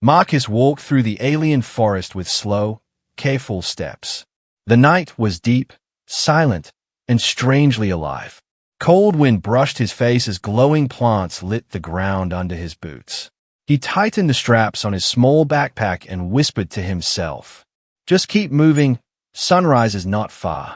Marcus walked through the alien forest with slow, careful steps. The night was deep, silent, and strangely alive. Cold wind brushed his face as glowing plants lit the ground under his boots. He tightened the straps on his small backpack and whispered to himself, "Just keep moving, sunrise is not far."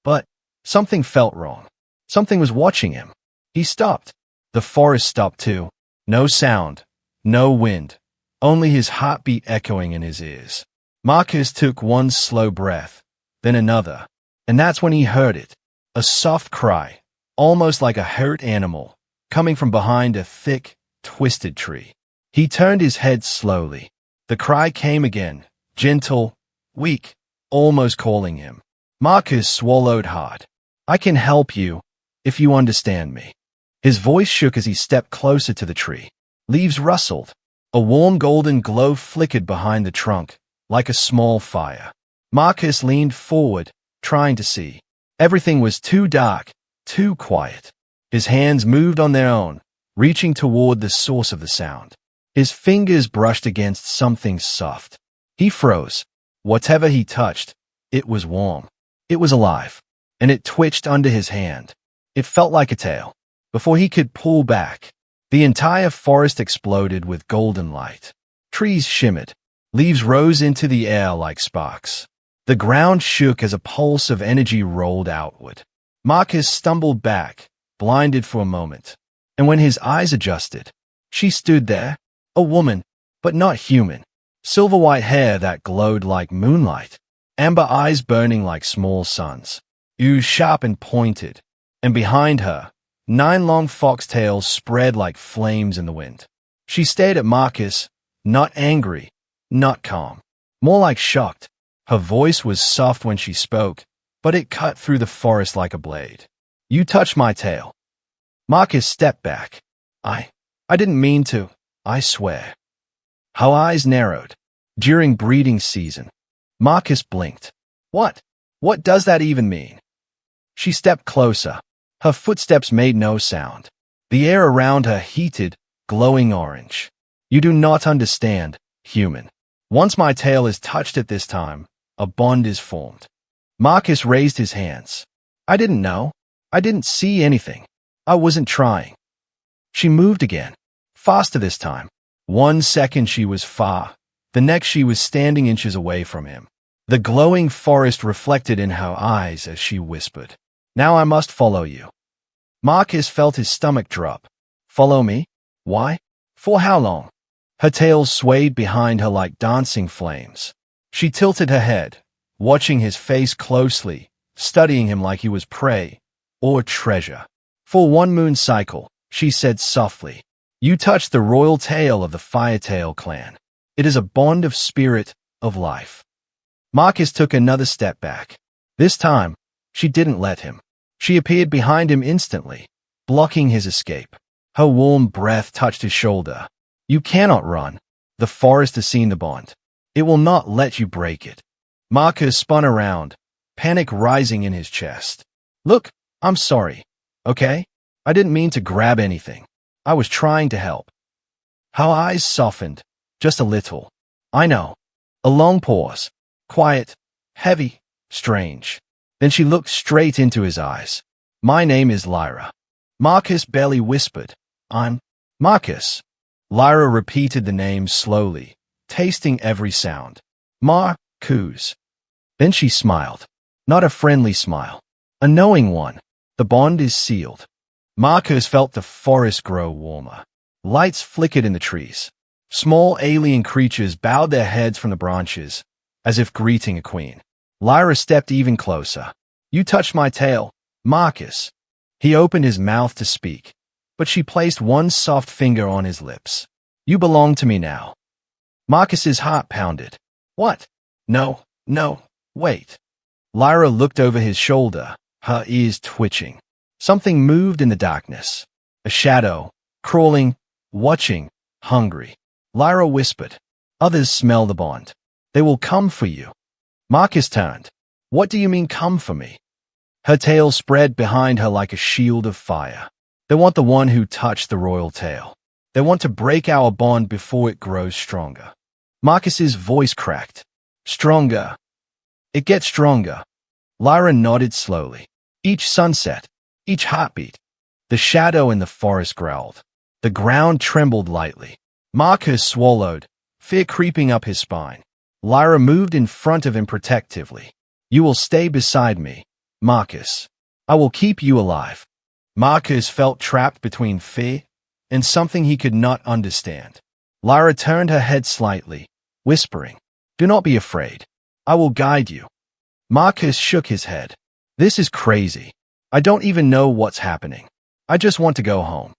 But something felt wrong. Something was watching him. He stopped. The forest stopped too. No sound, no wind, only his heartbeat echoing in his ears. Marcus took one slow breath, then another, and that's when he heard it. A soft cry, almost like a hurt animal, coming from behind a thick, twisted tree. He turned his head slowly. The cry came again, gentle, weak, almost calling him. Marcus swallowed hard. "I can help you, if you understand me." His voice shook as he stepped closer to the tree. Leaves rustled. A warm golden glow flickered behind the trunk, like a small fire. Marcus leaned forward, trying to see. Everything was too dark, too quiet. His hands moved on their own, reaching toward the source of the sound. His fingers brushed against something soft. He froze. Whatever he touched, it was warm. It was alive, and it twitched under his hand. It felt like a tail. Before he could pull back, the entire forest exploded with golden light. Trees shimmered. Leaves rose into the air like sparks. The ground shook as a pulse of energy rolled outward. Marcus stumbled back, blinded for a moment. And when his eyes adjusted, she stood there, a woman, but not human. Silver-white hair that glowed like moonlight. Amber eyes burning like small suns. Ears sharp and pointed. And behind her, 9 long foxtails spread like flames in the wind. She stared at Marcus, not angry, not calm, more like shocked. Her voice was soft when she spoke, but it cut through the forest like a blade. "You touched my tail." Marcus stepped back. I didn't mean to, I swear." Her eyes narrowed. During breeding season. Marcus blinked. What does that even mean?" She stepped closer. Her footsteps made no sound. The air around her heated, glowing orange. "You do not understand, human. Once my tail is touched at this time, a bond is formed." Marcus raised his hands. "I didn't know. I didn't see anything. I wasn't trying." She moved again. Faster this time. 1 second she was far. The next she was standing inches away from him. The glowing forest reflected in her eyes as she whispered, "Now I must follow you." Marcus felt his stomach drop. "Follow me? Why? For how long?" Her tail swayed behind her like dancing flames. She tilted her head, watching his face closely, studying him like he was prey or treasure. "For 1 moon cycle," she said softly, "you touch the royal tail of the Firetail clan. It is a bond of spirit, of life." Marcus took another step back. This time, she didn't let him. She appeared behind him instantly, blocking his escape. Her warm breath touched his shoulder. "You cannot run. The forest has seen the bond. It will not let you break it." Marcus spun around, panic rising in his chest. "Look, I'm sorry, okay? I didn't mean to grab anything. I was trying to help." Her eyes softened, just a little. "I know." A long pause. Quiet, heavy, strange. Then she looked straight into his eyes. "My name is Lyra." Marcus barely whispered. "I'm Marcus." Lyra repeated the name slowly, tasting every sound. "Mar-cus." Then she smiled. Not a friendly smile. A knowing one. The bond is sealed. Marcus felt the forest grow warmer. Lights flickered in the trees. Small alien creatures bowed their heads from the branches, as if greeting a queen. Lyra stepped even closer. "You touched my tail, Marcus." He opened his mouth to speak, but she placed one soft finger on his lips. "You belong to me now." Marcus's heart pounded. "What? No, wait." Lyra looked over his shoulder, her ears twitching. Something moved in the darkness. A shadow, crawling, watching, hungry. Lyra whispered, "Others smell the bond. They will come for you." Marcus turned. "What do you mean come for me?" Her tail spread behind her like a shield of fire. "They want the one who touched the royal tail. They want to break our bond before it grows stronger. Marcus's voice cracked. Stronger. It gets stronger. Lyra nodded slowly. Each sunset, each heartbeat. The shadow in the forest growled. The ground trembled lightly. Marcus swallowed, fear creeping up his spine. Lyra moved in front of him protectively. You will stay beside me, Marcus. I will keep you alive. Marcus felt trapped between fear and something he could not understand. Lyra turned her head slightly, whispering, Do not be afraid. I will guide you. Marcus shook his head. This is crazy. I don't even know what's happening. I just want to go home.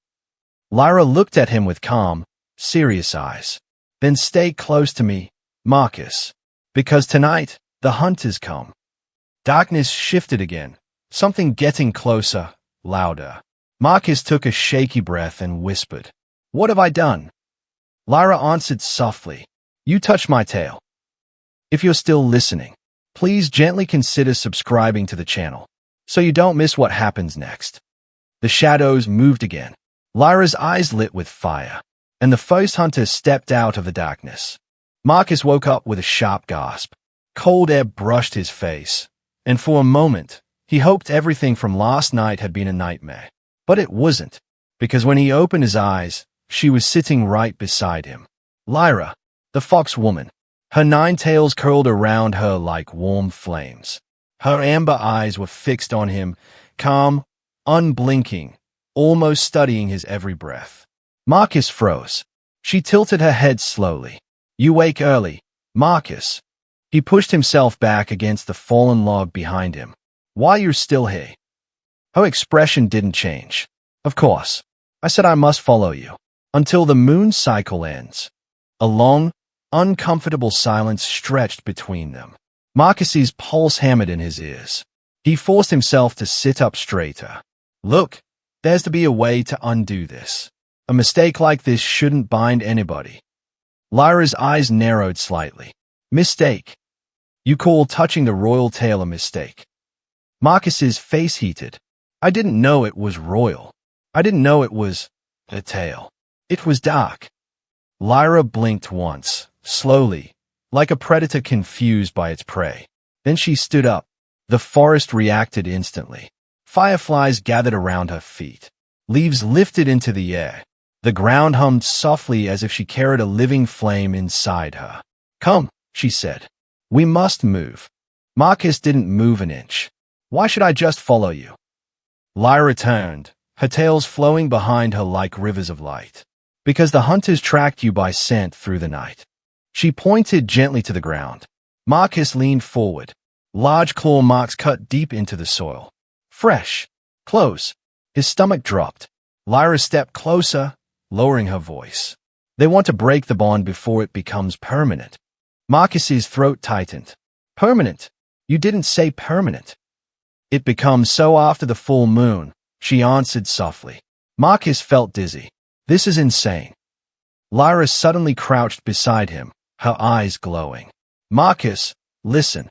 Lyra looked at him with calm, serious eyes. Then stay close to me, Marcus. Because tonight, the hunt has come. Darkness shifted again, something getting closer, louder. Marcus took a shaky breath and whispered, What have I done? Lyra answered softly, You touched my tail. If you're still listening, please gently consider subscribing to the channel, so you don't miss what happens next. The shadows moved again. Lyra's eyes lit with fire, and the first hunter stepped out of the darkness. Marcus woke up with a sharp gasp. Cold air brushed his face, and for a moment, he hoped everything from last night had been a nightmare. But it wasn't, because when he opened his eyes, she was sitting right beside him. Lyra, the fox woman. Her 9 tails curled around her like warm flames. Her amber eyes were fixed on him, calm, unblinking, almost studying his every breath. Marcus froze. She tilted her head slowly. You wake early, Marcus. He pushed himself back against the fallen log behind him. Why you're still here? Her expression didn't change. Of course. I said I must follow you. Until the moon cycle ends. A long, uncomfortable silence stretched between them. Marcus's pulse hammered in his ears. He forced himself to sit up straighter. Look, there's to be a way to undo this. A mistake like this shouldn't bind anybody. Lyra's eyes narrowed slightly. Mistake. You call touching the royal tail a mistake? Marcus's face heated. I didn't know it was royal. I didn't know it was a tail. It was dark. Lyra blinked once, slowly, like a predator confused by its prey. Then she stood up. The forest reacted instantly. Fireflies gathered around her feet. Leaves lifted into the air. The ground hummed softly as if she carried a living flame inside her. Come, she said. We must move. Marcus didn't move an inch. Why should I just follow you? Lyra turned, her tails flowing behind her like rivers of light. Because the hunters tracked you by scent through the night. She pointed gently to the ground. Marcus leaned forward. Large claw marks cut deep into the soil. Fresh. Close. His stomach dropped. Lyra stepped closer, lowering her voice. They want to break the bond before it becomes permanent. Marcus's throat tightened. Permanent? You didn't say permanent. It becomes so after the full moon, she answered softly. Marcus felt dizzy. This is insane. Lyra suddenly crouched beside him, her eyes glowing. Marcus, listen.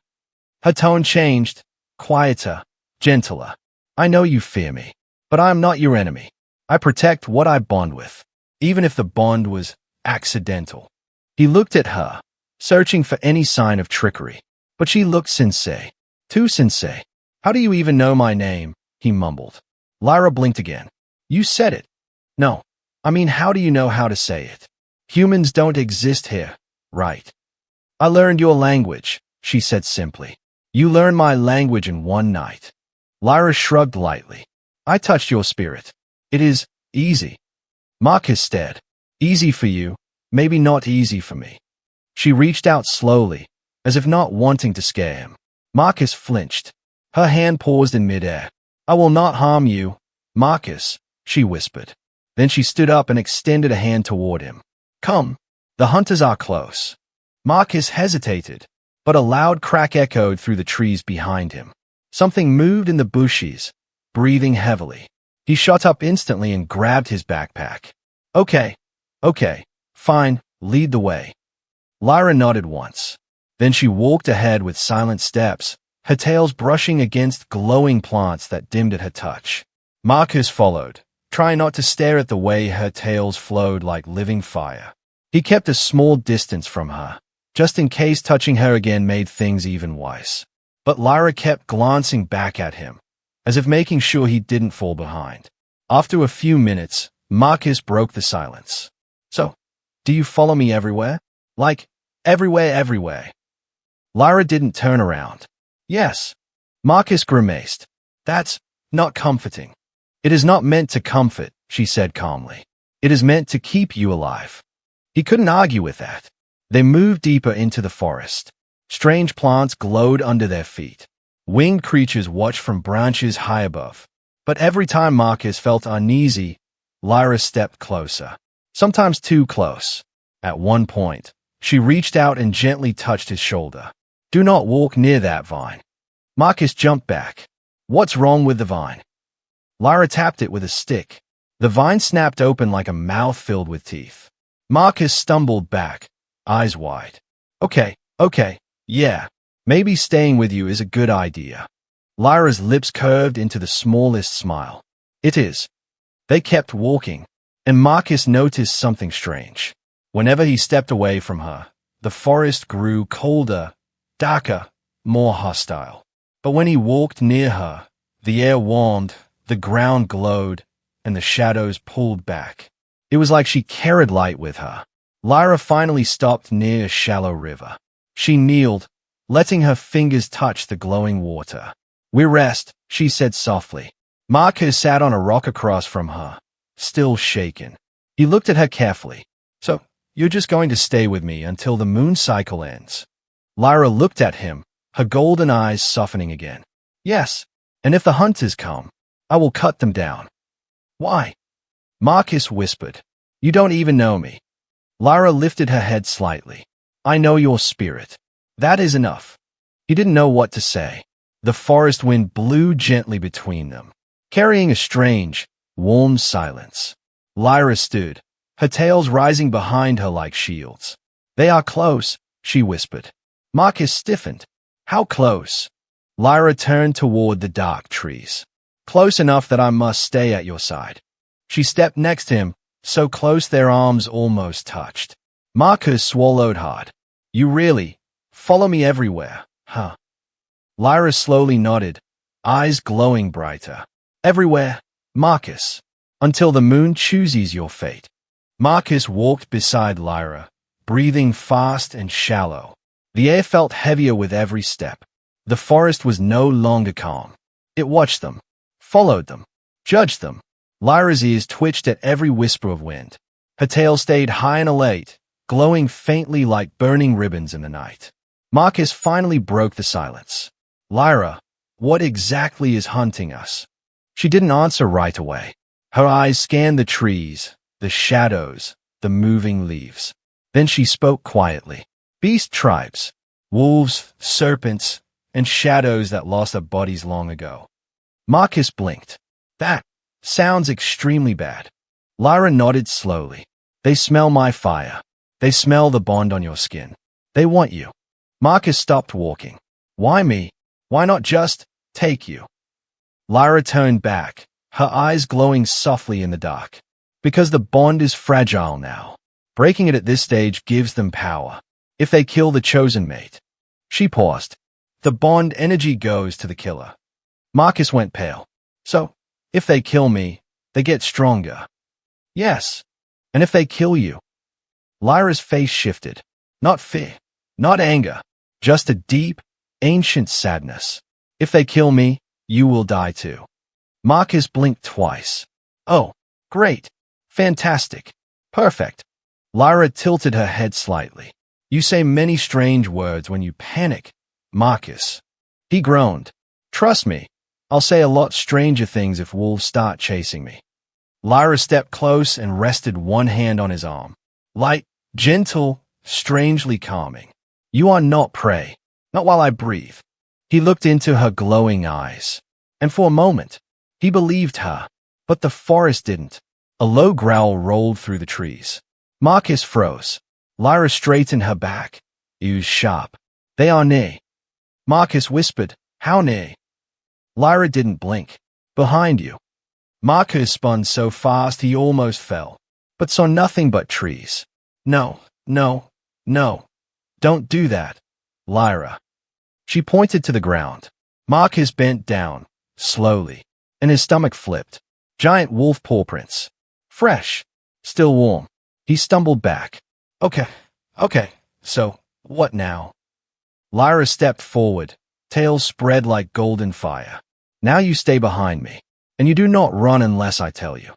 Her tone changed, quieter, gentler. I know you fear me, but I am not your enemy. I protect what I bond with, even if the bond was accidental. He looked at her, searching for any sign of trickery, but she looked sincere. Too sincere. How do you even know my name? He mumbled. Lyra blinked again. You said it. No. I mean, how do you know how to say it? Humans don't exist here, right? I learned your language, she said simply. You learned my language in one night. Lyra shrugged lightly. I touched your spirit. It is easy. Marcus stared. Easy for you, maybe not easy for me. She reached out slowly, as if not wanting to scare him. Marcus flinched. Her hand paused in midair. I will not harm you, Marcus, she whispered. Then she stood up and extended a hand toward him. Come, the hunters are close. Marcus hesitated, but a loud crack echoed through the trees behind him. Something moved in the bushes, breathing heavily. He shot up instantly and grabbed his backpack. Okay, fine, lead the way. Lyra nodded once. Then she walked ahead with silent steps, her tails brushing against glowing plants that dimmed at her touch. Marcus followed, trying not to stare at the way her tails flowed like living fire. He kept a small distance from her, just in case touching her again made things even worse. But Lyra kept glancing back at him, as if making sure he didn't fall behind. After a few minutes, Marcus broke the silence. "So, do you follow me everywhere? Like, everywhere?" Lyra didn't turn around. "Yes." Marcus grimaced. "That's not comforting." "It is not meant to comfort," she said calmly. "It is meant to keep you alive." He couldn't argue with that. They moved deeper into the forest. Strange plants glowed under their feet. Winged creatures watched from branches high above. But every time Marcus felt uneasy, Lyra stepped closer, sometimes too close. At one point, she reached out and gently touched his shoulder. "Do not walk near that vine." Marcus jumped back. "What's wrong with the vine?" Lyra tapped it with a stick. The vine snapped open like a mouth filled with teeth. Marcus stumbled back, eyes wide. Okay, yeah. Maybe staying with you is a good idea." Lyra's lips curved into the smallest smile. "It is." They kept walking, and Marcus noticed something strange. Whenever he stepped away from her, the forest grew colder, darker, more hostile. But when he walked near her, the air warmed, the ground glowed, and the shadows pulled back. It was like she carried light with her. Lyra finally stopped near a shallow river. She kneeled, letting her fingers touch the glowing water. "We rest," she said softly. Marcus sat on a rock across from her, still shaken. He looked at her carefully. "So, you're just going to stay with me until the moon cycle ends?" Lyra looked at him, her golden eyes softening again. "Yes, and if the hunters come, I will cut them down." "Why?" Marcus whispered. "You don't even know me." Lyra lifted her head slightly. "I know your spirit. That is enough." He didn't know what to say. The forest wind blew gently between them, carrying a strange, warm silence. Lyra stood, her tails rising behind her like shields. "They are close," she whispered. Marcus stiffened. "How close?" Lyra turned toward the dark trees. "Close enough that I must stay at your side." She stepped next to him, so close their arms almost touched. Marcus swallowed hard. "You really follow me everywhere, huh?" Lyra slowly nodded, eyes glowing brighter. "Everywhere, Marcus, until the moon chooses your fate." Marcus walked beside Lyra, breathing fast and shallow. The air felt heavier with every step. The forest was no longer calm. It watched them, followed them, judged them. Lyra's ears twitched at every whisper of wind. Her tail stayed high and elate, glowing faintly like burning ribbons in the night. Marcus finally broke the silence. "Lyra, what exactly is hunting us?" She didn't answer right away. Her eyes scanned the trees, the shadows, the moving leaves. Then she spoke quietly. "Beast tribes, wolves, serpents, and shadows that lost their bodies long ago." Marcus blinked. "That sounds extremely bad." Lyra nodded slowly. "They smell my fire. They smell the bond on your skin. They want you." Marcus stopped walking. "Why me? Why not just take you?" Lyra turned back, her eyes glowing softly in the dark. "Because the bond is fragile now. Breaking it at this stage gives them power. If they kill the chosen mate." She paused. "The bond energy goes to the killer." Marcus went pale. "So, if they kill me, they get stronger." "Yes. And if they kill you?" Lyra's face shifted. Not fear, not anger, just a deep, ancient sadness. "If they kill me, you will die too." Marcus blinked twice. "Oh, great. Fantastic. Perfect." Lyra tilted her head slightly. "You say many strange words when you panic, Marcus." He groaned. "Trust me, I'll say a lot stranger things if wolves start chasing me." Lyra stepped close and rested one hand on his arm. Light, gentle, strangely calming. "You are not prey, not while I breathe." He looked into her glowing eyes. And for a moment, he believed her. But the forest didn't. A low growl rolled through the trees. Marcus froze. Lyra straightened her back. Ears sharp. "They are near." Marcus whispered, "How near?" Lyra didn't blink. "Behind you." Marcus spun so fast he almost fell, but saw nothing but trees. No, no, no. Don't do that, Lyra. She pointed to the ground. Marcus bent down, slowly, and his stomach flipped. Giant wolf paw prints. Fresh. Still warm. He stumbled back. Okay, so, what now? Lyra stepped forward, tail spread like golden fire. Now you stay behind me, and you do not run unless I tell you.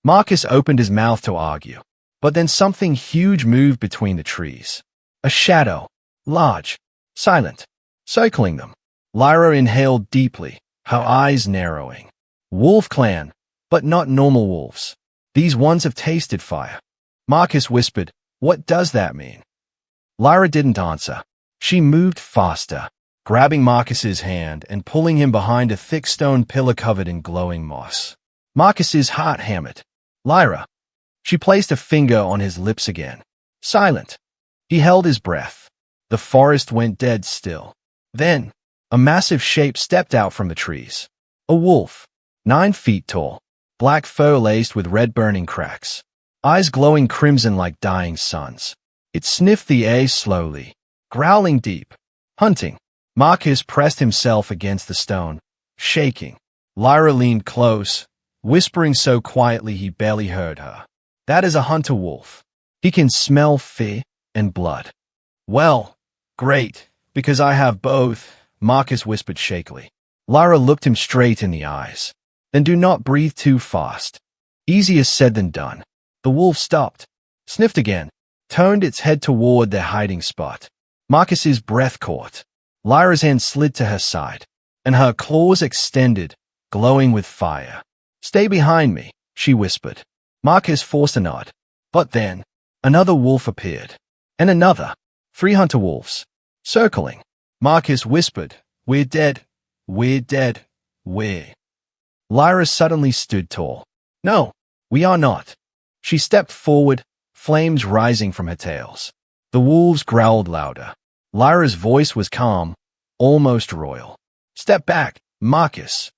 Marcus opened his mouth to argue, but then something huge moved between the trees. A shadow, large, silent, circling them. Lyra inhaled deeply, her eyes narrowing. Wolf clan, but not normal wolves. These ones have tasted fire. Marcus whispered, "What does that mean?" Lyra didn't answer. She moved faster, grabbing Marcus's hand and pulling him behind a thick stone pillar covered in glowing moss. Marcus's heart hammered. Lyra. She placed a finger on his lips again. Silent. He held his breath. The forest went dead still. Then, a massive shape stepped out from the trees. A wolf, 9 feet tall, black fur laced with red burning cracks, eyes glowing crimson like dying suns. It sniffed the air slowly, growling deep. Hunting. Marcus pressed himself against the stone, shaking. Lyra leaned close, whispering so quietly he barely heard her. That is a hunter wolf. He can smell fear and blood. Well, great, because I have both, Marcus whispered shakily. Lyra looked him straight in the eyes. Then do not breathe too fast. Easier said than done. The wolf stopped, sniffed again, turned its head toward their hiding spot. Marcus's breath caught. Lyra's hand slid to her side, and her claws extended, glowing with fire. Stay behind me, she whispered. Marcus forced a nod. But then, another wolf appeared. And another. 3 hunter wolves. Circling. Marcus whispered, We're dead. We're dead. We're. Lyra suddenly stood tall. No, we are not. She stepped forward, flames rising from her tails. The wolves growled louder. Lyra's voice was calm, almost royal. Step back, Marcus.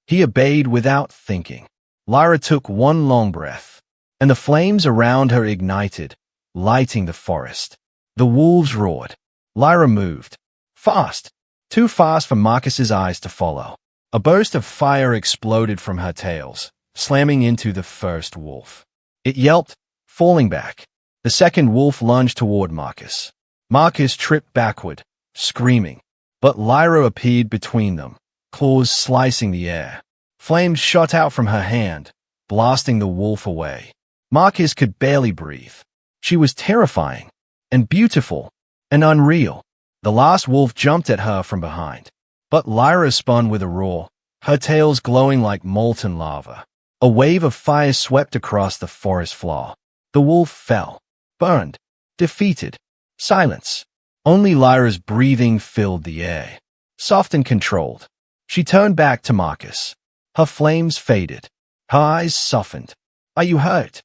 He obeyed without thinking. Lyra took one long breath, and the flames around her ignited, lighting the forest. The wolves roared. Lyra moved. Fast. Too fast for Marcus's eyes to follow. A burst of fire exploded from her tails, slamming into the first wolf. It yelped, falling back. The second wolf lunged toward Marcus. Marcus tripped backward, screaming, but Lyra appeared between them, claws slicing the air. Flames shot out from her hand, blasting the wolf away. Marcus could barely breathe. She was terrifying, and beautiful, and unreal. The last wolf jumped at her from behind, but Lyra spun with a roar, her tails glowing like molten lava. A wave of fire swept across the forest floor. The wolf fell, burned, defeated. Silence. Only Lyra's breathing filled the air, soft and controlled. She turned back to Marcus. Her flames faded. Her eyes softened. Are you hurt?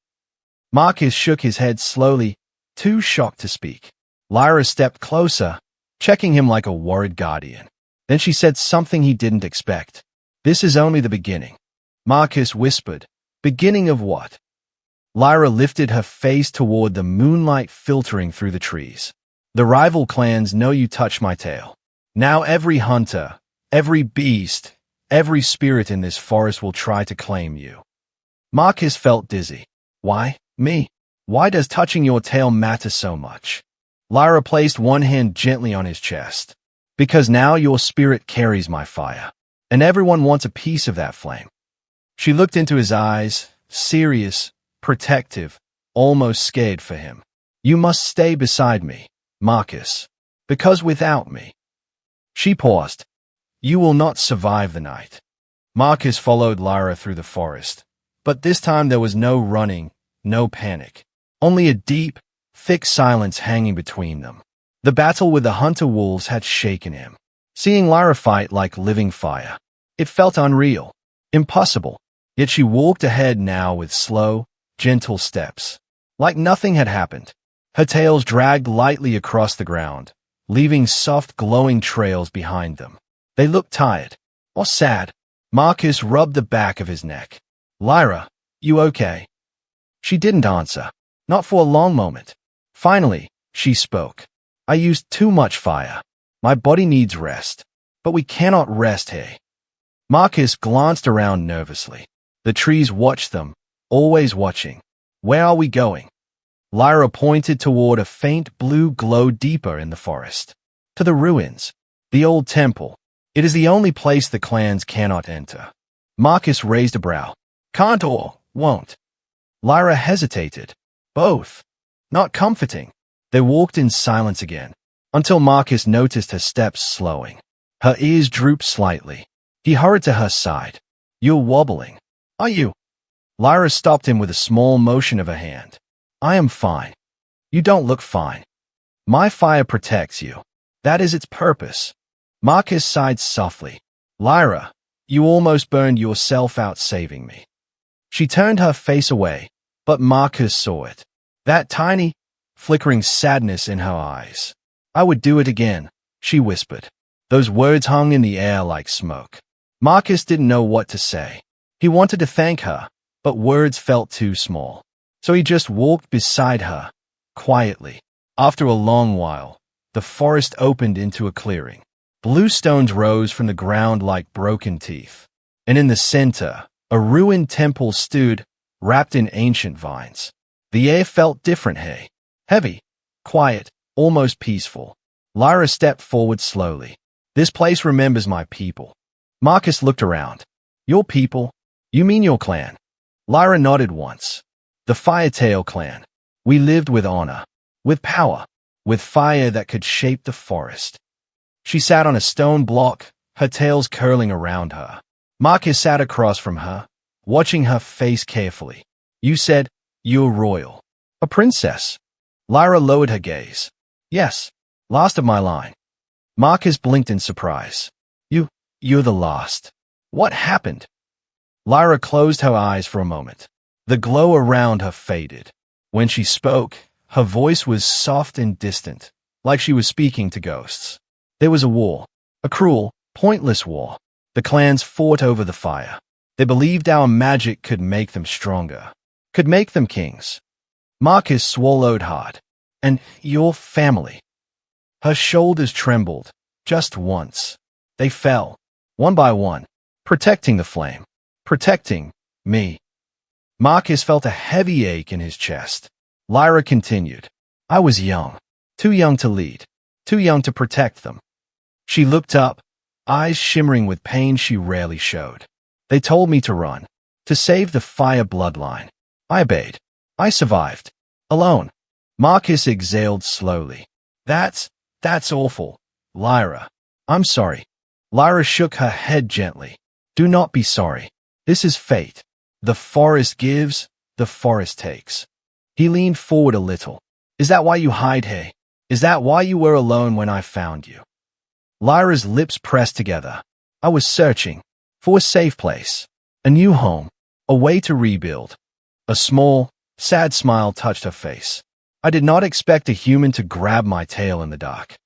Marcus shook his head slowly, too shocked to speak. Lyra stepped closer, checking him like a worried guardian. Then she said something he didn't expect. This is only the beginning. Marcus whispered. Beginning of what? Lyra lifted her face toward the moonlight filtering through the trees. The rival clans know you touch my tail. Now every hunter, every beast, every spirit in this forest will try to claim you. Marcus felt dizzy. Why, me? Why does touching your tail matter so much? Lyra placed one hand gently on his chest. Because now your spirit carries my fire, and everyone wants a piece of that flame. She looked into his eyes, serious, protective, almost scared for him. You must stay beside me, Marcus, because without me. She paused. You will not survive the night. Marcus followed Lyra through the forest, but this time there was no running, no panic, only a deep, thick silence hanging between them. The battle with the hunter wolves had shaken him. Seeing Lyra fight like living fire, it felt unreal, impossible. Yet she walked ahead now with slow, gentle steps, like nothing had happened. Her tails dragged lightly across the ground, leaving soft, glowing trails behind them. They looked tired, or sad. Marcus rubbed the back of his neck. Lyra, you okay? She didn't answer. Not for a long moment. Finally, she spoke. I used too much fire. My body needs rest. But we cannot rest here. Marcus glanced around nervously. The trees watched them, always watching. Where are we going? Lyra pointed toward a faint blue glow deeper in the forest. To the ruins. The old temple. It is the only place the clans cannot enter. Marcus raised a brow. Can't or won't. Lyra hesitated. Both. Not comforting. They walked in silence again, until Marcus noticed her steps slowing. Her ears drooped slightly. He hurried to her side. You're wobbling. Are you? Lyra stopped him with a small motion of her hand. I am fine. You don't look fine. My fire protects you. That is its purpose. Marcus sighed softly. Lyra, you almost burned yourself out saving me. She turned her face away, but Marcus saw it. That tiny, flickering sadness in her eyes. I would do it again, she whispered. Those words hung in the air like smoke. Marcus didn't know what to say. He wanted to thank her, but words felt too small. So he just walked beside her, quietly. After a long while, the forest opened into a clearing. Blue stones rose from the ground like broken teeth. And in the center, a ruined temple stood, wrapped in ancient vines. The air felt different here. Heavy, quiet, almost peaceful. Lyra stepped forward slowly. This place remembers my people. Marcus looked around. Your people? You mean your clan? Lyra nodded once. The Firetail clan. We lived with honor, with power, with fire that could shape the forest. She sat on a stone block, her tails curling around her. Marcus sat across from her, watching her face carefully. You said, you're royal. A princess. Lyra lowered her gaze. Yes, last of my line. Marcus blinked in surprise. You're the last. What happened? Lyra closed her eyes for a moment. The glow around her faded. When she spoke, her voice was soft and distant, like she was speaking to ghosts. There was a war. A cruel, pointless war. The clans fought over the fire. They believed our magic could make them stronger, could make them kings. Marcus swallowed hard. And your family. Her shoulders trembled, just once. They fell, one by one, protecting the flame, protecting me. Marcus felt a heavy ache in his chest. Lyra continued. I was young, too young to lead, too young to protect them. She looked up, eyes shimmering with pain she rarely showed. They told me to run, to save the fire bloodline. I obeyed. I survived. Alone. Marcus exhaled slowly. That's awful, Lyra. I'm sorry. Lyra shook her head gently. Do not be sorry. This is fate. The forest gives, the forest takes. He leaned forward a little. Is that why you hide here? Is that why you were alone when I found you? Lyra's lips pressed together. I was searching for a safe place, a new home, a way to rebuild. A small, sad smile touched her face. I did not expect a human to grab my tail in the dark.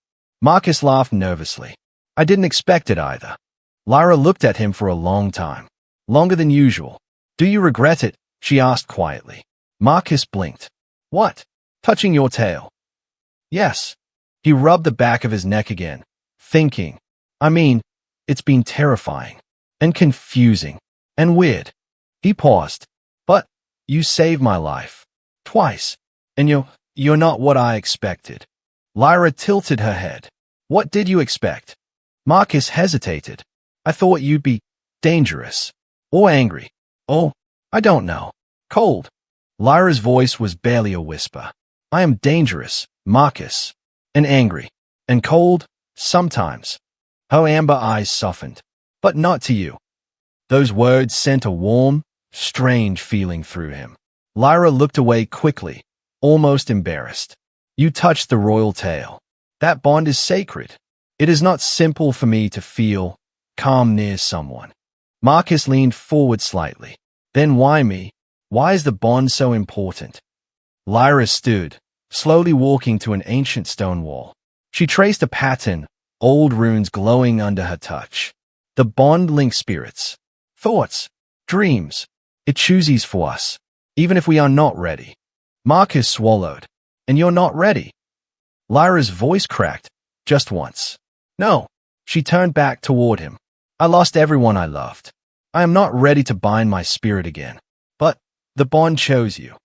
Marcus laughed nervously. I didn't expect it either. Lyra looked at him for a long time. Longer than usual. Do you regret it? She asked quietly. Marcus blinked. What? Touching your tail? Yes. He rubbed the back of his neck again, thinking. I mean, it's been terrifying, and confusing, and weird. He paused. But, you saved my life. Twice. And you're not what I expected. Lyra tilted her head. What did you expect? Marcus hesitated. I thought you'd be dangerous. Or angry. Oh, I don't know. Cold. Lyra's voice was barely a whisper. I am dangerous, Marcus. And angry. And cold, sometimes. Her amber eyes softened. But not to you. Those words sent a warm, strange feeling through him. Lyra looked away quickly, almost embarrassed. You touched the royal tail. That bond is sacred. It is not simple for me to feel calm near someone. Marcus leaned forward slightly. Then why me? Why is the bond so important? Lyra stood, slowly walking to an ancient stone wall. She traced a pattern, old runes glowing under her touch. The bond linked spirits, thoughts, dreams, It chooses for us, even if we are not ready. Marcus swallowed. And you're not ready. Lyra's voice cracked, just once. No. She turned back toward him. I lost everyone I loved. I am not ready to bind my spirit again. But the bond chose you.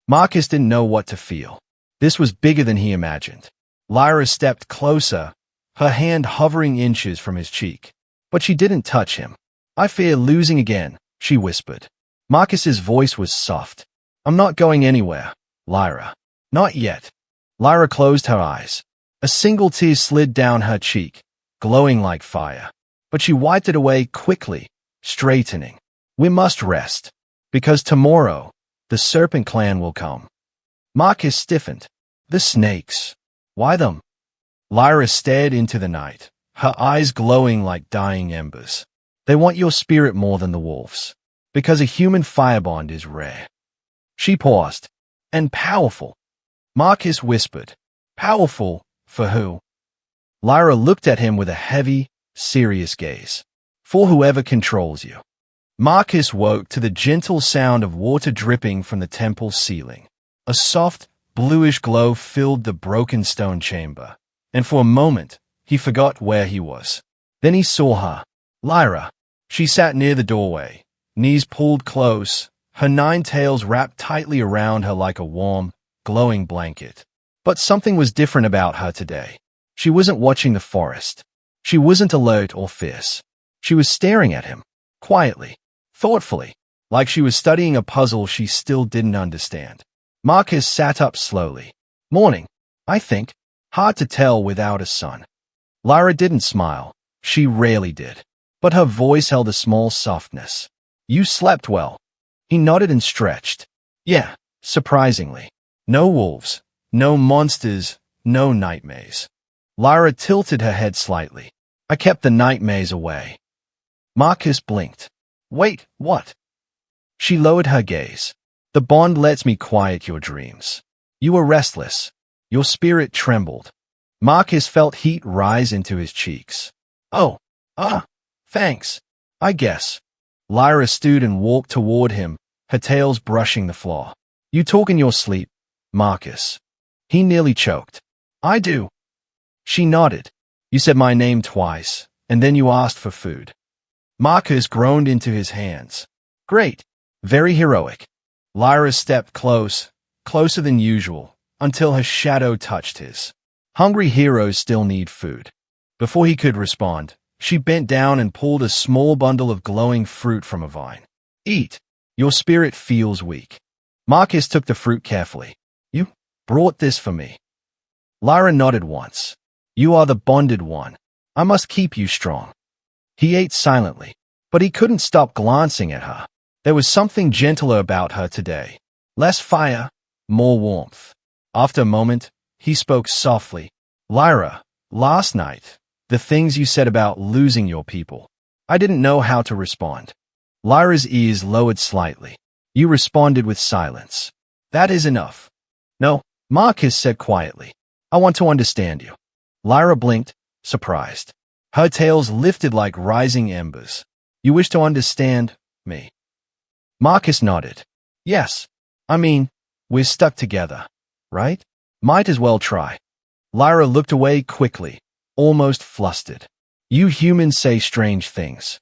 Marcus didn't know what to feel. This was bigger than he imagined. Lyra stepped closer, her hand hovering inches from his cheek. But she didn't touch him. I fear losing again, she whispered. Marcus's voice was soft. I'm not going anywhere, Lyra. Not yet. Lyra closed her eyes. A single tear slid down her cheek, glowing like fire. But she wiped it away quickly, straightening. We must rest, because tomorrow, the Serpent Clan will come. Marcus stiffened. The snakes. Why them? Lyra stared into the night, her eyes glowing like dying embers. They want your spirit more than the wolves, because a human firebond is rare. She paused. And powerful. Marcus whispered. Powerful, for who? Lyra looked at him with a heavy, serious gaze. For whoever controls you. Marcus woke to the gentle sound of water dripping from the temple ceiling. A soft, bluish glow filled the broken stone chamber, and for a moment, he forgot where he was. Then he saw her. Lyra. She sat near the doorway, knees pulled close, her 9 tails wrapped tightly around her like a warm, glowing blanket. But something was different about her today. She wasn't watching the forest. She wasn't alert or fierce. She was staring at him, quietly, thoughtfully, like she was studying a puzzle she still didn't understand. Marcus sat up slowly. Morning, I think. Hard to tell without a sun. Lyra didn't smile. She rarely did. But her voice held a small softness. You slept well. He nodded and stretched. Yeah, surprisingly. No wolves, no monsters, no nightmares. Lyra tilted her head slightly. I kept the nightmares away. Marcus blinked. Wait, what? She lowered her gaze. The bond lets me quiet your dreams. You were restless. Your spirit trembled. Marcus felt heat rise into his cheeks. Oh, thanks, I guess. Lyra stood and walked toward him, her tails brushing the floor. You talk in your sleep, Marcus. He nearly choked. I do. She nodded. You said my name twice, and then you asked for food. Marcus groaned into his hands. Great. Very heroic. Lyra stepped closer than usual, until her shadow touched his. Hungry heroes still need food. Before he could respond, she bent down and pulled a small bundle of glowing fruit from a vine. Eat. Your spirit feels weak. Marcus took the fruit carefully. You brought this for me. Lyra nodded once. You are the bonded one. I must keep you strong. He ate silently, but he couldn't stop glancing at her. There was something gentler about her today. Less fire, more warmth. After a moment, he spoke softly. Lyra, last night, the things you said about losing your people. I didn't know how to respond. Lyra's ears lowered slightly. You responded with silence. That is enough. No, Marcus said quietly. I want to understand you. Lyra blinked, surprised. Her tails lifted like rising embers. You wish to understand me? Marcus nodded. Yes. I mean, we're stuck together, right? Might as well try. Lyra looked away quickly, almost flustered. You humans say strange things.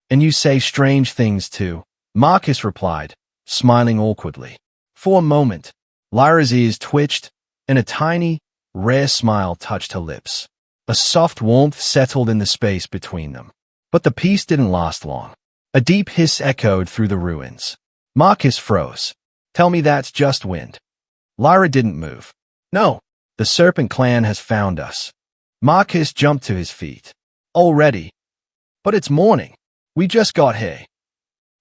And you say strange things too, Marcus replied, smiling awkwardly. For a moment, Lyra's ears twitched, and a tiny, rare smile touched her lips. A soft warmth settled in the space between them. But the peace didn't last long. A deep hiss echoed through the ruins. Marcus froze. Tell me that's just wind. Lyra didn't move. No, the Serpent Clan has found us. Marcus jumped to his feet. Already? But it's morning. We just got here.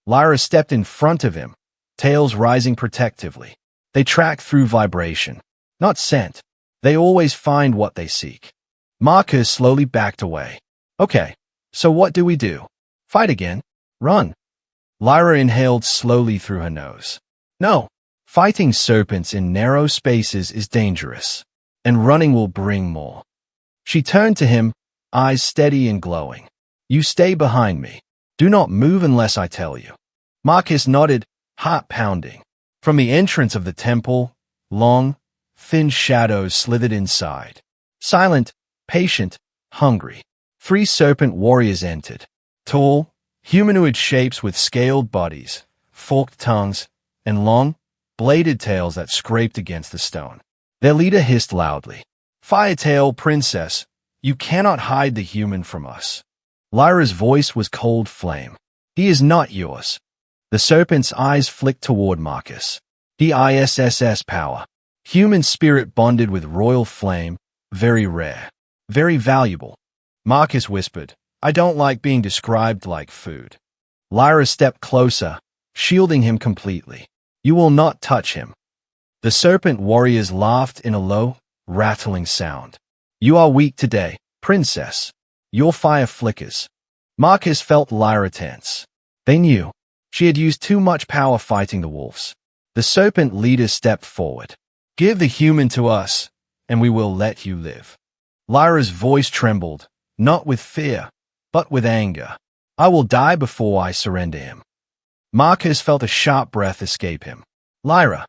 Lyra stepped in front of him, tails rising protectively. They track through vibration, not scent. They always find what they seek. Marcus slowly backed away. Okay, so what do we do? Fight again? Run. Lyra inhaled slowly through her nose. No, fighting serpents in narrow spaces is dangerous, and running will bring more. She turned to him, eyes steady and glowing. You stay behind me. Do not move unless I tell you. Marcus nodded, heart pounding. From the entrance of the temple, long, thin shadows slithered inside. Silent, patient, hungry. 3 serpent warriors entered. Tall, humanoid shapes with scaled bodies, forked tongues, and long, bladed tails that scraped against the stone. Their leader hissed loudly. "Firetail princess, you cannot hide the human from us." Lyra's voice was cold flame. "He is not yours." The serpent's eyes flicked toward Marcus. "His power. Human spirit bonded with royal flame, very rare, very valuable." Marcus whispered, "I don't like being described like food." Lyra stepped closer, shielding him completely. "You will not touch him." The serpent warriors laughed in a low, rattling sound. "You are weak today, princess. Your fire flickers." Marcus felt Lyra tense. They knew. She had used too much power fighting the wolves. The serpent leader stepped forward. "Give the human to us, and we will let you live." Lyra's voice trembled, not with fear, but with anger. "I will die before I surrender him." Marcus felt a sharp breath escape him. "Lyra."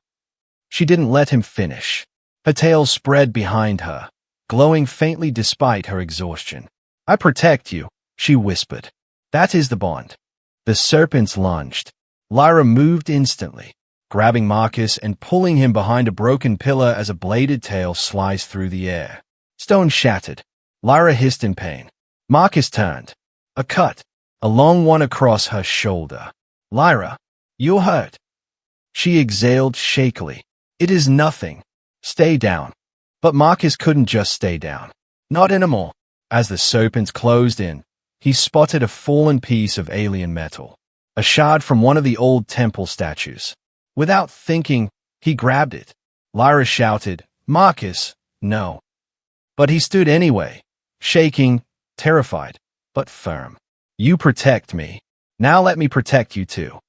She didn't let him finish. Her tail spread behind her, glowing faintly despite her exhaustion. "I protect you," she whispered. "That is the bond." The serpents lunged. Lyra moved instantly, grabbing Marcus and pulling him behind a broken pillar as a bladed tail sliced through the air. Stone shattered. Lyra hissed in pain. Marcus turned. A cut, a long one across her shoulder. "Lyra, you're hurt." She exhaled shakily. "It is nothing. Stay down." But Marcus couldn't just stay down. Not anymore. As the serpents closed in, he spotted a fallen piece of alien metal, a shard from one of the old temple statues. Without thinking, he grabbed it. Lyra shouted, "Marcus, no." But he stood anyway, shaking, terrified, but firm. "You protect me. Now let me protect you too."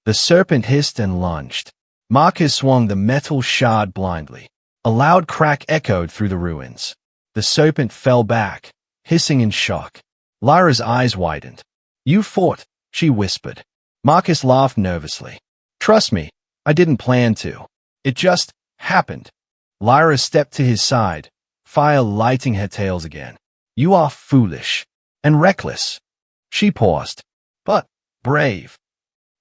The serpent hissed and lunged. Marcus swung the metal shard blindly. A loud crack echoed through the ruins. The serpent fell back, hissing in shock. Lyra's eyes widened. "You fought," she whispered. Marcus laughed nervously. "Trust me, I didn't plan to. It just happened." Lyra stepped to his side, fire lighting her tails again. "You are foolish and reckless." She paused, but brave.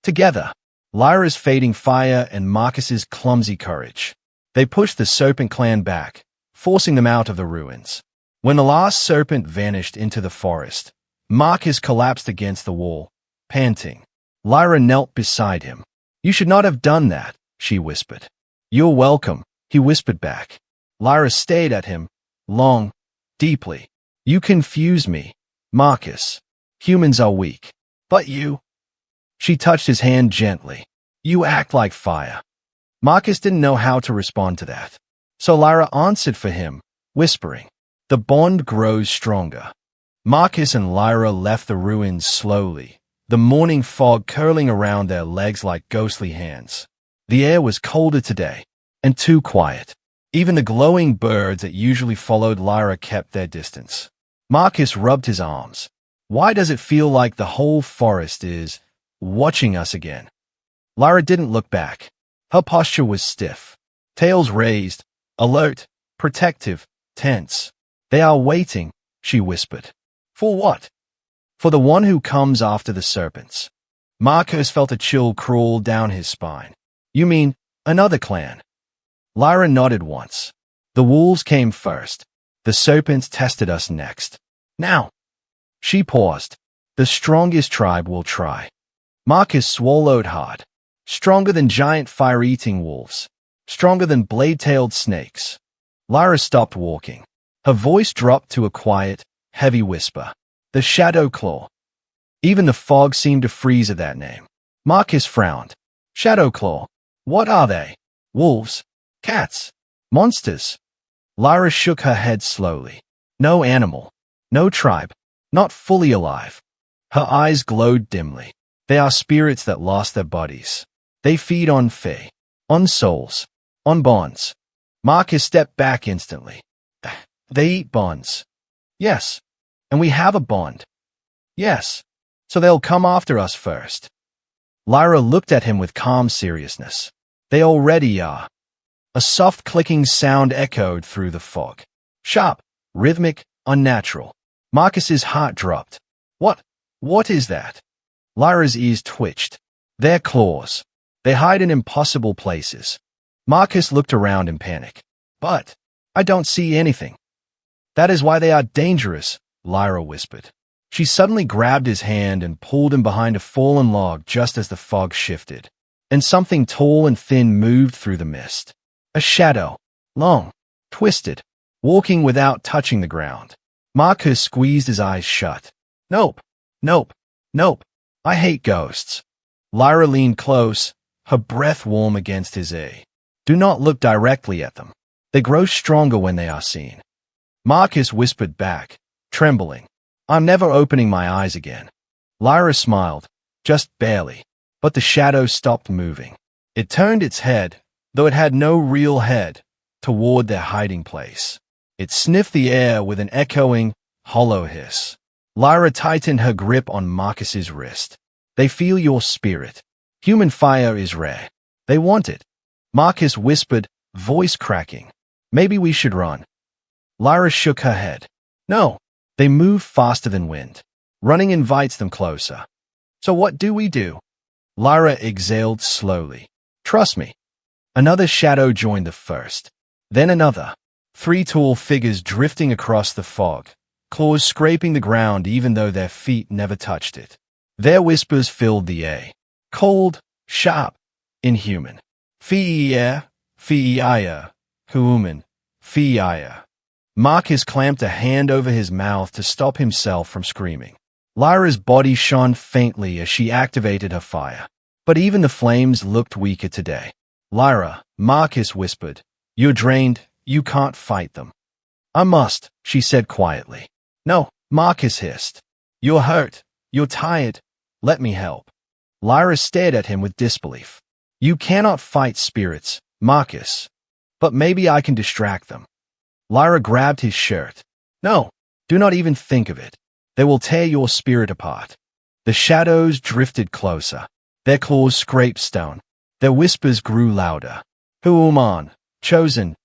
Together, Lyra's fading fire and Marcus's clumsy courage. They pushed the serpent clan back, forcing them out of the ruins. When the last serpent vanished into the forest, Marcus collapsed against the wall, panting. Lyra knelt beside him. "You should not have done that," she whispered. "You're welcome," he whispered back. Lyra stared at him, long, deeply. "You confuse me, Marcus. Humans are weak. But you—" She touched his hand gently. "You act like fire." Marcus didn't know how to respond to that. So Lyra answered for him, whispering. The bond grows stronger. Marcus and Lyra left the ruins slowly, the morning fog curling around their legs like ghostly hands. The air was colder today, and too quiet. Even the glowing birds that usually followed Lyra kept their distance. Marcus rubbed his arms. "Why does it feel like the whole forest is watching us again?" Lyra didn't look back. Her posture was stiff, tails raised, alert, protective, tense. "They are waiting," she whispered. "For what?" "For the one who comes after the serpents." Marcus felt a chill crawl down his spine. "You mean another clan?" Lyra nodded once. "The wolves came first. The serpents tested us next. Now." She paused. "The strongest tribe will try." Marcus swallowed hard. "Stronger than giant fire-eating wolves. Stronger than blade-tailed snakes." Lyra stopped walking. Her voice dropped to a quiet, heavy whisper. "The Shadow Claw." Even the fog seemed to freeze at that name. Marcus frowned. "Shadow Claw? What are they? Wolves? Cats? Monsters?" Lyra shook her head slowly. "No animal. No tribe. Not fully alive." Her eyes glowed dimly. "They are spirits that lost their bodies. They feed on fae, on souls, on bonds." Marcus stepped back instantly. "They eat bonds." "Yes. And we have a bond." "Yes. So they'll come after us first." Lyra looked at him with calm seriousness. They already are. A soft clicking sound echoed through the fog. Sharp, rhythmic, unnatural. Marcus's heart dropped. What is that? Lyra's ears twitched. They're claws. They hide in impossible places. Marcus looked around in panic. But I don't see anything. That is why they are dangerous, Lyra whispered. She suddenly grabbed his hand and pulled him behind a fallen log just as the fog shifted. And something tall and thin moved through the mist. A shadow, long, twisted, walking without touching the ground. Marcus squeezed his eyes shut. Nope. I hate ghosts. Lyra leaned close, her breath warm against his ear. Do not look directly at them. They grow stronger when they are seen. Marcus whispered back, trembling. I'm never opening my eyes again. Lyra smiled, just barely, but the shadow stopped moving. It turned its head, though it had no real head, toward their hiding place. It sniffed the air with an echoing, hollow hiss. Lyra tightened her grip on Marcus's wrist. They feel your spirit. Human fire is rare. They want it. Marcus whispered, voice cracking. Maybe we should run. Lyra shook her head. No. They move faster than wind. Running invites them closer. So what do we do? Lyra exhaled slowly. Trust me. Another shadow joined the first. Then another. 3 tall figures drifting across the fog, claws scraping the ground even though their feet never touched it. Their whispers filled the air. Cold, sharp, inhuman. Fiia, human, fiia. Marcus clamped a hand over his mouth to stop himself from screaming. Lyra's body shone faintly as she activated her fire. But even the flames looked weaker today. Lyra, Marcus whispered, you're drained, you can't fight them. I must, she said quietly. No, Marcus hissed. You're hurt, you're tired, let me help. Lyra stared at him with disbelief. You cannot fight spirits, Marcus. But maybe I can distract them. Lyra grabbed his shirt. No, do not even think of it. They will tear your spirit apart. The shadows drifted closer. Their claws scraped stone. Their whispers grew louder. Human, chosen,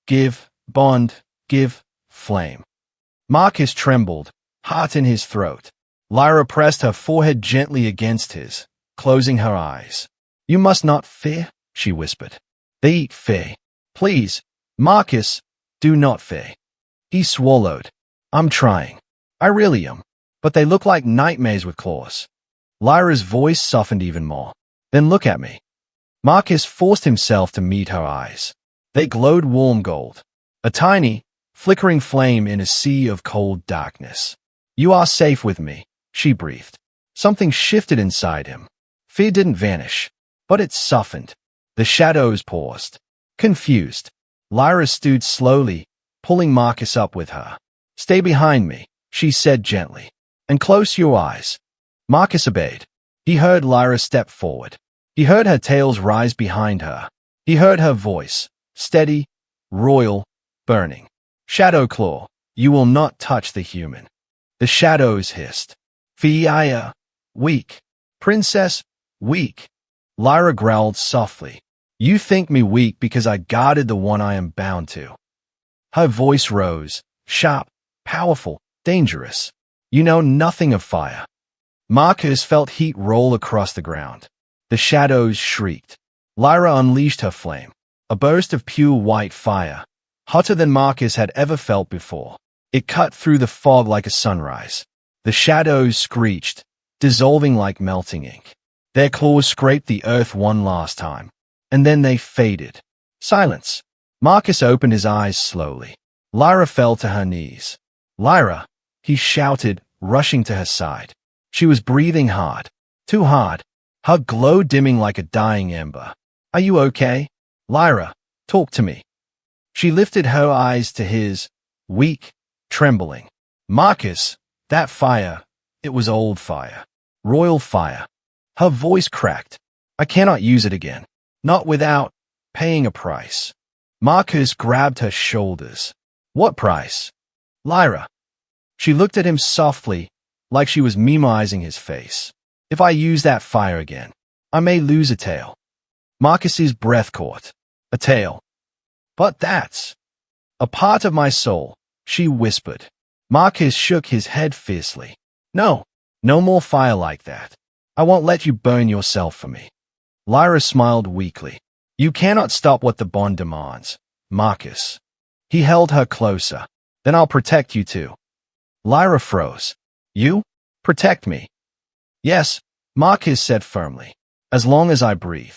give, bond, give, flame. Marcus trembled, heart in his throat. Lyra pressed her forehead gently against his, closing her eyes. You must not fear, she whispered. They eat fear. Please, Marcus, do not fear. He swallowed. I'm trying. I really am. But they look like nightmares with claws. Lyra's voice softened even more. Then look at me. Marcus forced himself to meet her eyes. They glowed warm gold. A tiny, flickering flame in a sea of cold darkness. You are safe with me, she breathed. Something shifted inside him. Fear didn't vanish, but it softened. The shadows paused. Confused. Lyra stood slowly, pulling Marcus up with her. Stay behind me, she said gently. And close your eyes. Marcus obeyed. He heard Lyra step forward. He heard her tails rise behind her. He heard her voice, steady, royal, burning. Shadow Claw, you will not touch the human. The shadows hissed. Fiia, weak. Princess, weak. Lyra growled softly. You think me weak because I guarded the one I am bound to. Her voice rose, sharp, powerful, dangerous. You know nothing of fire. Marcus felt heat roll across the ground. The shadows shrieked. Lyra unleashed her flame, a burst of pure white fire, hotter than Marcus had ever felt before. It cut through the fog like a sunrise. The shadows screeched, dissolving like melting ink. Their claws scraped the earth one last time, and then they faded. Silence. Marcus opened his eyes slowly. Lyra fell to her knees. Lyra, he shouted, rushing to her side. She was breathing hard, too hard, her glow dimming like a dying ember. Are you okay? Lyra, talk to me. She lifted her eyes to his, weak, trembling. Marcus, that fire, it was old fire. Royal fire. Her voice cracked. I cannot use it again. Not without paying a price. Marcus grabbed her shoulders. What price? Lyra. She looked at him softly, like she was memorizing his face. If I use that fire again, I may lose a tail. Marcus's breath caught. A tail. But that's a part of my soul, she whispered. Marcus shook his head fiercely. No, no more fire like that. I won't let you burn yourself for me. Lyra smiled weakly. You cannot stop what the bond demands, Marcus. He held her closer. Then I'll protect you too. Lyra froze. You? Protect me? Yes, Marcus said firmly. As long as I breathe.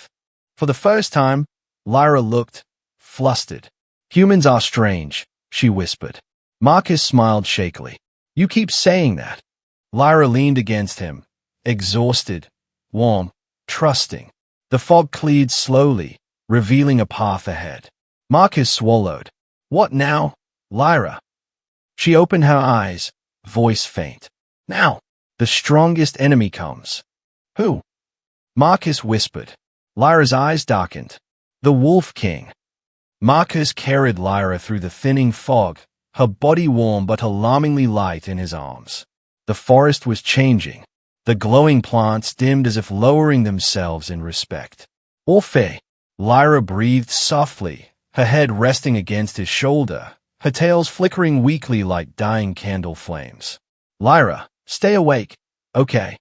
For the first time, Lyra looked flustered. Humans are strange, she whispered. Marcus smiled shakily. You keep saying that. Lyra leaned against him, exhausted, warm, trusting. The fog cleared slowly, revealing a path ahead. Marcus swallowed. What now, Lyra? She opened her eyes, voice faint. Now, the strongest enemy comes. Who? Marcus whispered. Lyra's eyes darkened. The Wolf King. Marcus carried Lyra through the thinning fog, her body warm but alarmingly light in his arms. The forest was changing. The glowing plants dimmed as if lowering themselves in respect. Orphe. Lyra breathed softly, her head resting against his shoulder, her tails flickering weakly like dying candle flames. Lyra, stay awake, okay?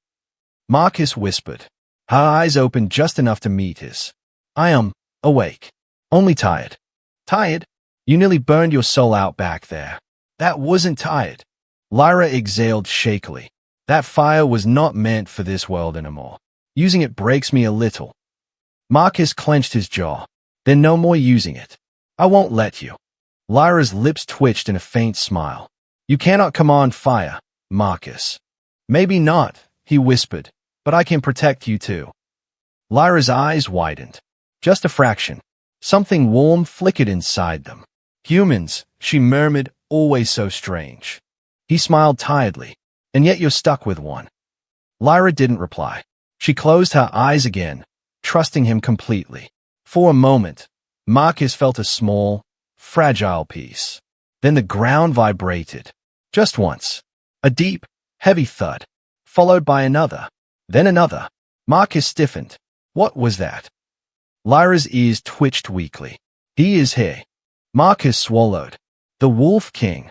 Marcus whispered. Her eyes opened just enough to meet his. I am awake. Only tired. Tired? You nearly burned your soul out back there. That wasn't tired. Lyra exhaled shakily. That fire was not meant for this world anymore. Using it breaks me a little. Marcus clenched his jaw. Then no more using it. I won't let you. Lyra's lips twitched in a faint smile. You cannot command fire, Marcus. Maybe not, he whispered, but I can protect you too. Lyra's eyes widened. Just a fraction. Something warm flickered inside them. Humans, she murmured, always so strange. He smiled tiredly. And yet you're stuck with one. Lyra didn't reply. She closed her eyes again, trusting him completely. For a moment, Marcus felt a small, fragile peace. Then the ground vibrated. Just once. A deep, heavy thud, followed by another. Then another. Marcus stiffened. What was that? Lyra's ears twitched weakly. He is here. Marcus swallowed. The Wolf King.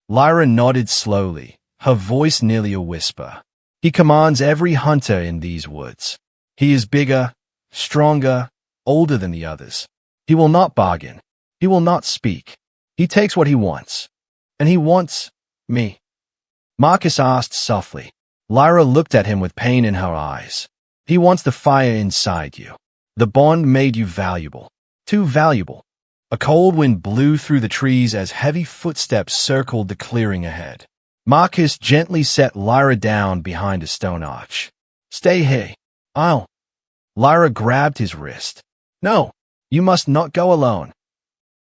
Lyra nodded slowly, her voice nearly a whisper. He commands every hunter in these woods. He is bigger, stronger, older than the others. He will not bargain. He will not speak. He takes what he wants. And he wants me. Marcus asked softly. Lyra looked at him with pain in her eyes. He wants the fire inside you. The bond made you valuable. Too valuable. A cold wind blew through the trees as heavy footsteps circled the clearing ahead. Marcus gently set Lyra down behind a stone arch. Stay here. I'll. Lyra grabbed his wrist. No, you must not go alone.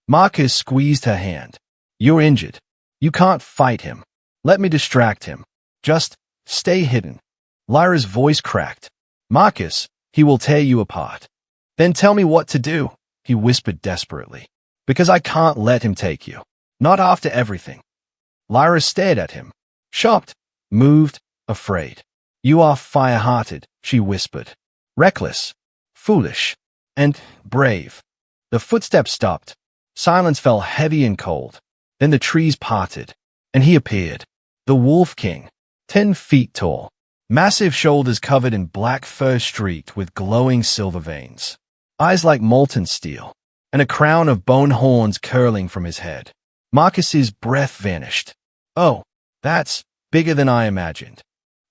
Marcus squeezed her hand. You're injured. You can't fight him. Let me distract him. Just stay hidden. Lyra's voice cracked. Marcus, he will tear you apart. Then tell me what to do, he whispered desperately. Because I can't let him take you. Not after everything. Lyra stared at him. Shocked, moved, afraid. You are fire-hearted, she whispered. Reckless, foolish, and brave. The footsteps stopped. Silence fell heavy and cold. Then the trees parted, and he appeared. The Wolf King, 10 feet tall. Massive shoulders covered in black fur streaked with glowing silver veins. Eyes like molten steel, and a crown of bone horns curling from his head. Marcus's breath vanished. Oh, that's bigger than I imagined.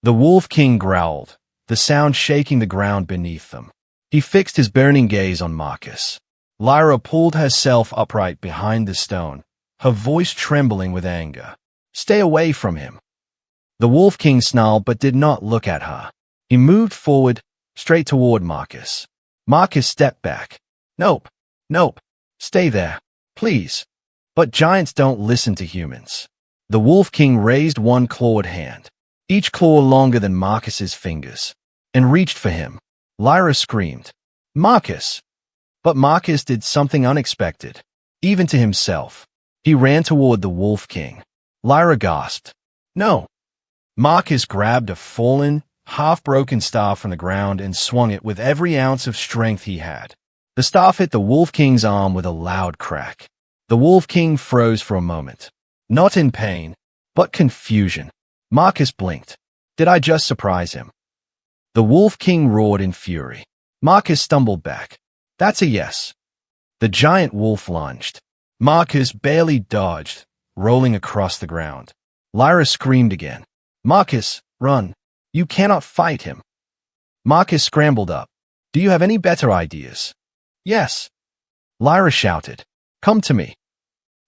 The Wolf King growled, the sound shaking the ground beneath them. He fixed his burning gaze on Marcus. Lyra pulled herself upright behind the stone, her voice trembling with anger. Stay away from him. The Wolf King snarled but did not look at her. He moved forward, straight toward Marcus. Marcus stepped back. Nope, nope, stay there, please. But giants don't listen to humans. The Wolf King raised one clawed hand, each claw longer than Marcus's fingers, and reached for him. Lyra screamed, Marcus! But Marcus did something unexpected, even to himself. He ran toward the Wolf King. Lyra gasped, No! Marcus grabbed a fallen, half-broken staff from the ground and swung it with every ounce of strength he had. The staff hit the Wolf King's arm with a loud crack. The Wolf King froze for a moment. Not in pain, but confusion. Marcus blinked. Did I just surprise him? The Wolf King roared in fury. Marcus stumbled back. That's a yes. The giant wolf lunged. Marcus barely dodged, rolling across the ground. Lyra screamed again. Marcus, run. You cannot fight him. Marcus scrambled up. Do you have any better ideas? Yes. Lyra shouted. Come to me.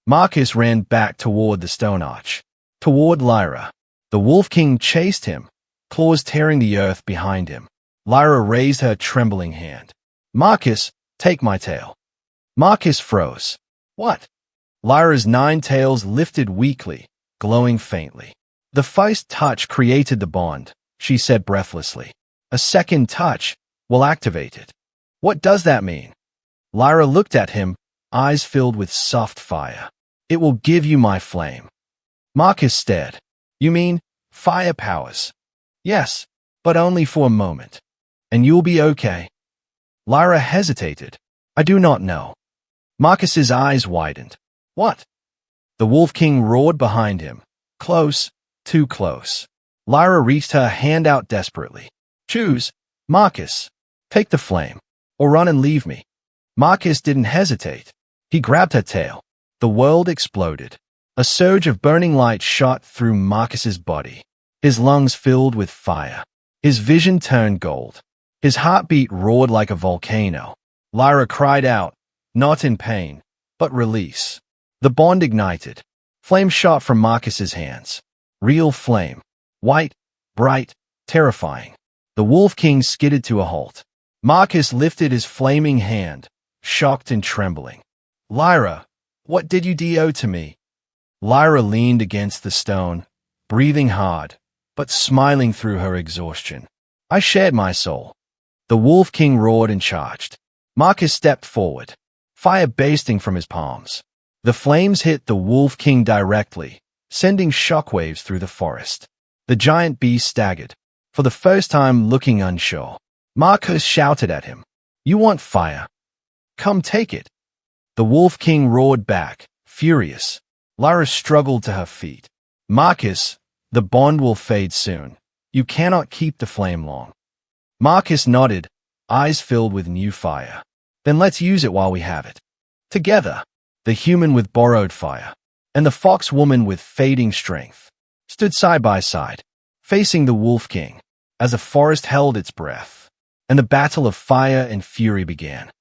Marcus ran back toward the stone arch. Toward Lyra. The Wolf King chased him, claws tearing the earth behind him. Lyra raised her trembling hand. Marcus, take my tail. Marcus froze. What? Lyra's 9 tails lifted weakly, glowing faintly. The first touch created the bond, she said breathlessly. A second touch will activate it. What does that mean? Lyra looked at him, eyes filled with soft fire. It will give you my flame. Marcus stared. You mean fire powers? Yes, but only for a moment. And you'll be okay. Lyra hesitated. I do not know. Marcus's eyes widened. What? The Wolf King roared behind him. Close, too close. Lyra reached her hand out desperately. Choose, Marcus. Take the flame, or run and leave me. Marcus didn't hesitate. He grabbed her tail. The world exploded. A surge of burning light shot through Marcus's body. His lungs filled with fire. His vision turned gold. His heartbeat roared like a volcano. Lyra cried out, not in pain, but release. The bond ignited. Flame shot from Marcus's hands. Real flame. White, bright, terrifying. The Wolf King skidded to a halt. Marcus lifted his flaming hand, shocked and trembling. Lyra, what did you do to me? Lyra leaned against the stone, breathing hard, but smiling through her exhaustion. I shared my soul. The Wolf King roared and charged. Marcus stepped forward, fire bursting from his palms. The flames hit the Wolf King directly, sending shockwaves through the forest. The giant beast staggered, for the first time looking unsure. Marcus shouted at him, You want fire? Come take it. The Wolf King roared back, furious. Lyra struggled to her feet. Marcus, the bond will fade soon. You cannot keep the flame long. Marcus nodded, eyes filled with new fire. Then let's use it while we have it. Together, the human with borrowed fire and the fox woman with fading strength stood side by side, facing the Wolf King, as the forest held its breath, and the battle of fire and fury began.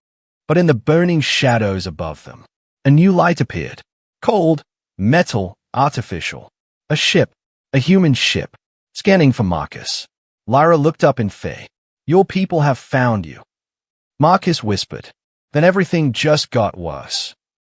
But in the burning shadows above them, a new light appeared. Cold, metal, artificial. A ship, a human ship, scanning for Marcus. Lyra looked up in fear. Your people have found you. Marcus whispered. Then everything just got worse.